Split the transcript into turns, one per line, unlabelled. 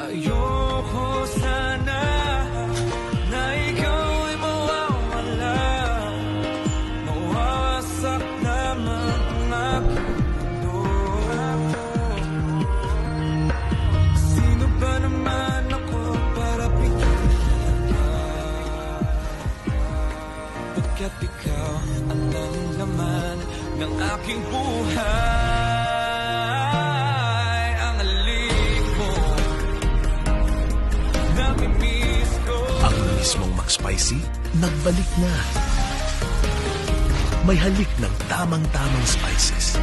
Ayoko sana na ikaw ay mawawala. Mawasak naman ang aking mundo. Sino ba naman ako para pigilan ka? Pagkat ikaw ang tanging laman ng aking buhay. Ang halik mo, namimiss ko.
Ang mismong McSpicy, nagbalik na. May halik ng tamang-tamang spices.